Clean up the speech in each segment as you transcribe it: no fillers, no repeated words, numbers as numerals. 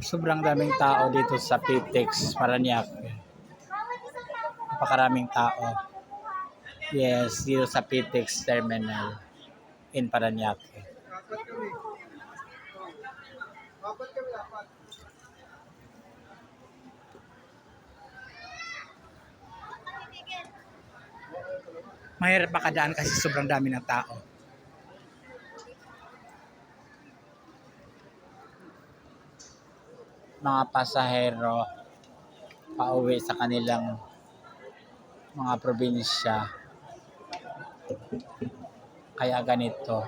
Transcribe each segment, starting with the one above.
Sobrang daming tao dito sa PTEX Parañaque. Napakaraming tao. Yes, dito sa PTEX Terminal in Parañaque. Mahirap makadaan kasi sobrang dami ng tao. Mga pasahero pauwi sa kanilang mga probinsya. Kaya ganito.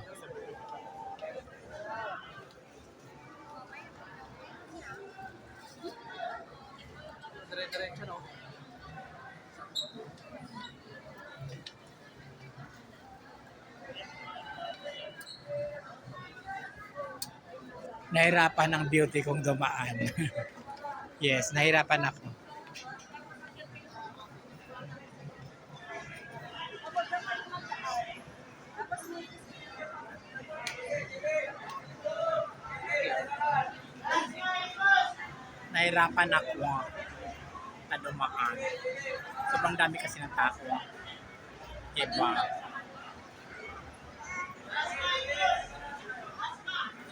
Nahirapan ang beauty kong dumaan. Yes, nahirapan ako. Nahirapan ako na dumaan. Sobrang dami kasi ng tao. Diba?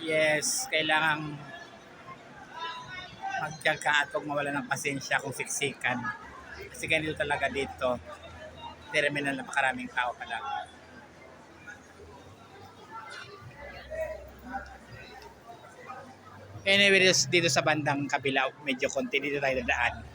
Yes, kailangang magtiyaga at huwag mawala ng pasensya kung siksikan. Kasi ganito talaga dito. Terminal na makaraming tao pala. Anyway, dito sa bandang kabila, medyo konti dito tayo dadaan.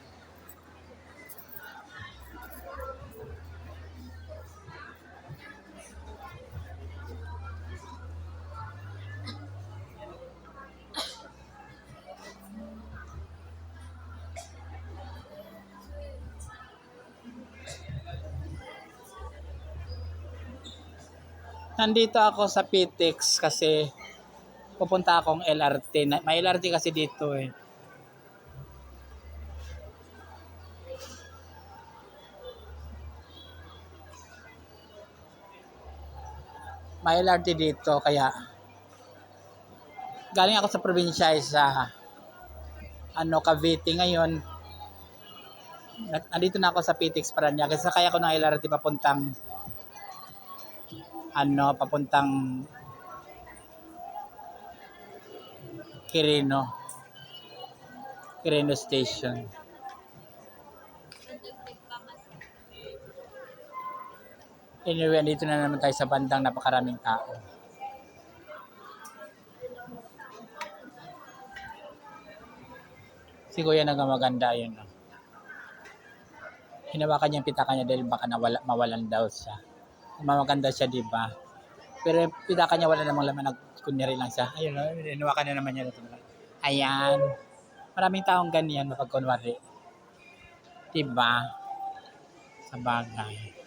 Nandito ako sa PTEX kasi pupunta akong LRT. May LRT kasi dito eh. May LRT dito kaya galing ako sa probinsya sa Cavite ngayon. Nandito na ako sa PTEX Parañaque kasi sakay ako ng LRT papuntang Quirino Station. Anyway, dito na naman tayo sa bandang napakaraming tao. Si Kuya nagamaganda yun. Hinawakan niya yung pitaka niya dahil baka mawalan daw siya. Mamaganda siya, di ba? Pero yung pitaka niya wala namang laman, nagkunyari lang siya. Ayun, hinawakan na naman niya. Ayan. Maraming taong ganyan mapagkunwari. Di ba? Sa bagay.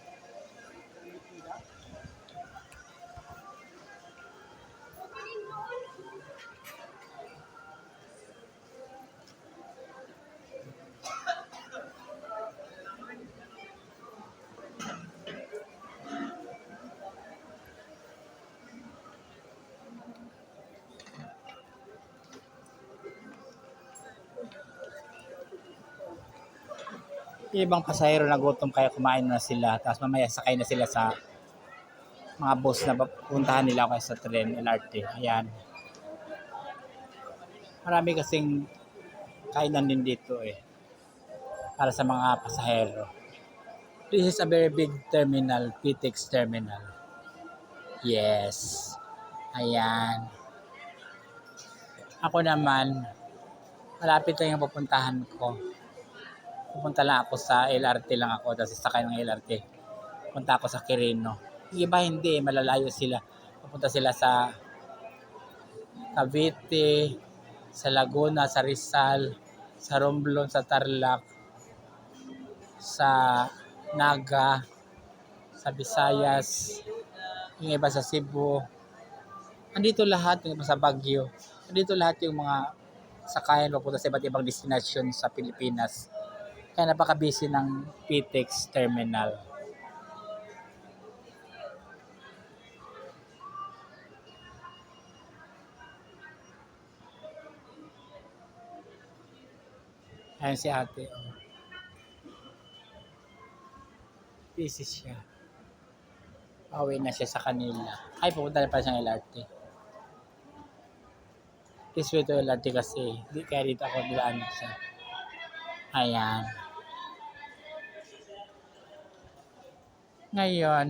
Ibang pasahero na gutom kaya kumain na sila tapos mamaya sakay na sila sa mga bus na puntahan nila kaya sa tren, LRT. Ayan. Marami kasing kainan din dito eh para sa mga pasahero. This is a very big terminal, PTEX Terminal. Yes. Ayan. Ako naman, malapit lang yung pupuntahan ko. Pupunta lang ako sa LRT lang ako, tapos sakay ng LRT. Punta ako sa Quirino. Yung iba hindi, malalayo sila. Pupunta sila sa Cavite, sa Laguna, sa Rizal, sa Romblon, sa Tarlac, sa Naga, sa Visayas, yung iba sa Cebu. Andito lahat, yung iba sa Baguio. Andito lahat yung mga sakayan papunta sa iba't ibang destination sa Pilipinas. Kaya napaka-busy ng PTEX Terminal. Ayan si ate. Oh. Busy siya. Pauwi na siya sa kanila. Ay, pupunta na pa siyang LRT. This way to LRT kasi. Kaya dito ako dilaan siya. Ayan. Ngayon,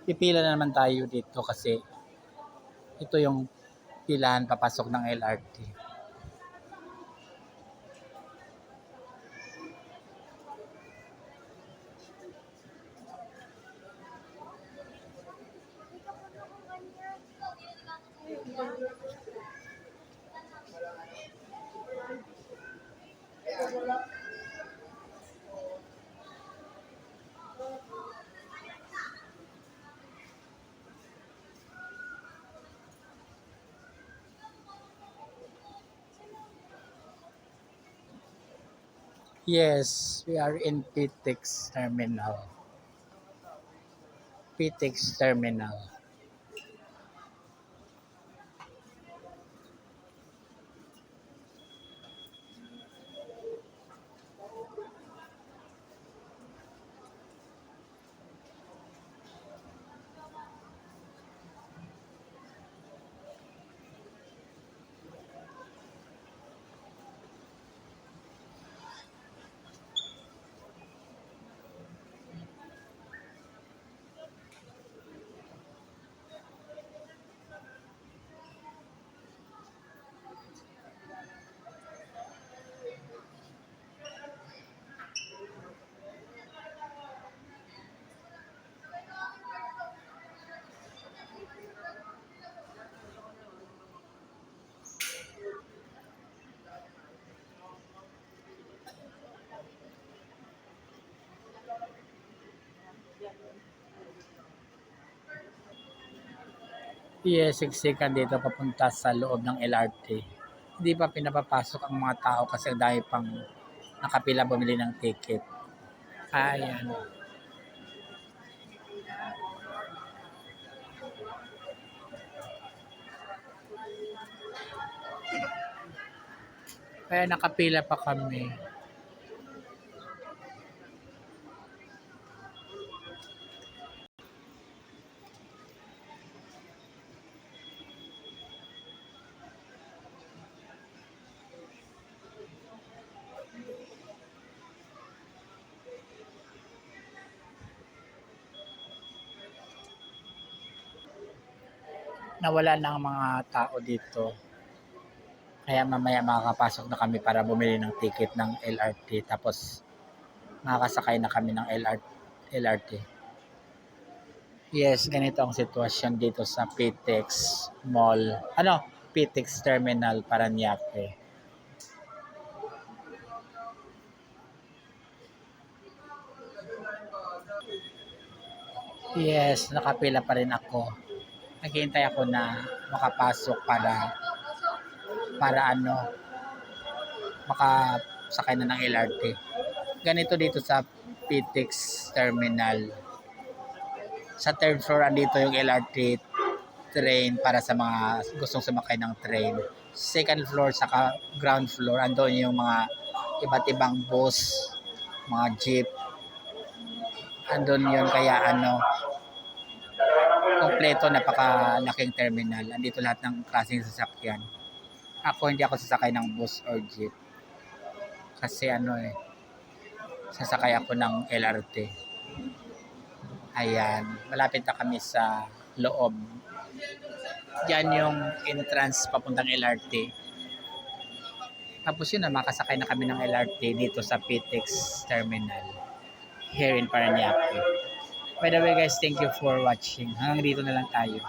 pipila na naman tayo dito kasi ito yung pilahan papasok ng LRT. Yes, we are in PTEX Terminal. PTEX Terminal. Yes, siksikan dito papunta sa loob ng LRT. Hindi pa pinapapasok ang mga tao kasi dahil pang nakapila bumili ng ticket. Ayan. Kaya nakapila pa kami. Nawala na ang mga tao dito. Kaya mamaya makakapasok na kami para bumili ng ticket ng LRT. Tapos makakasakay na kami ng LRT. Yes, ganito ang sitwasyon dito sa PTEX Mall. PTEX Terminal Parañaque. Yes, nakapila pa rin ako. Naghihintay ako na makapasok para makasakay na ng LRT. Ganito dito sa PTEX Terminal. Sa third floor andito yung LRT train para sa mga gustong sumakay ng train. Second floor saka ground floor andun yung mga iba't ibang bus, mga jeep. Andun yun kaya kompleto, napakalaking terminal. Andito lahat ng klaseng sasakyan. Hindi ako sasakay ng bus or jeep. Kasi sasakay ako ng LRT. Ayan, malapit na kami sa loob. Diyan yung entrance papuntang LRT. Tapos yun makasakay na kami ng LRT dito sa PTEX Terminal here in Parañaque. By the way guys, thank you for watching. Hanggang dito na lang tayo.